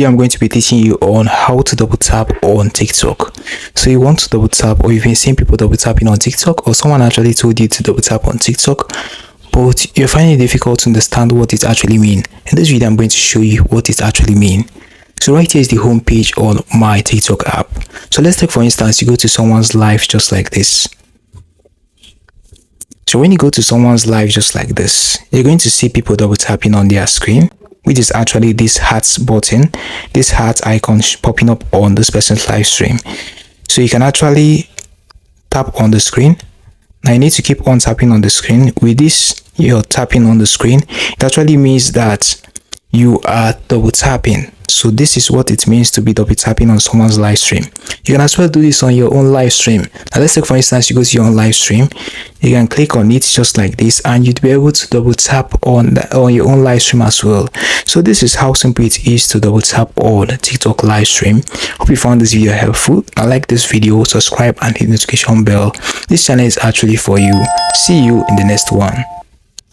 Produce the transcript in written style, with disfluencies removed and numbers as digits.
I'm going to be teaching you on how to double tap on TikTok. So you want to double tap, or you've been seeing people double tapping on TikTok, or someone actually told you to double tap on TikTok, but you're finding it difficult to understand what it actually means. In this video, I'm going to show you what it actually means. So right here is the home page on my TikTok app. So let's take, for instance, you go to someone's live just like this. So when you go to someone's live just like this, you're going to see people double tapping on their screen, which is actually this heart button, this heart icon popping up on this person's live stream. So you can actually tap on the screen. Now you need to keep on tapping on the screen. With this, you're tapping on the screen. It actually means that you are double tapping. So this is what it means to be double tapping on someone's live stream. You can as well do this on your own live stream. Now let's take, for instance, you go to your own live stream. You can click on it just like this, and you'd be able to double tap on your own live stream as well. So this is how simple it is to double tap on TikTok live stream. Hope you found this video helpful. Now like this video, subscribe and hit the notification bell. This channel is actually for you. See you in the next one.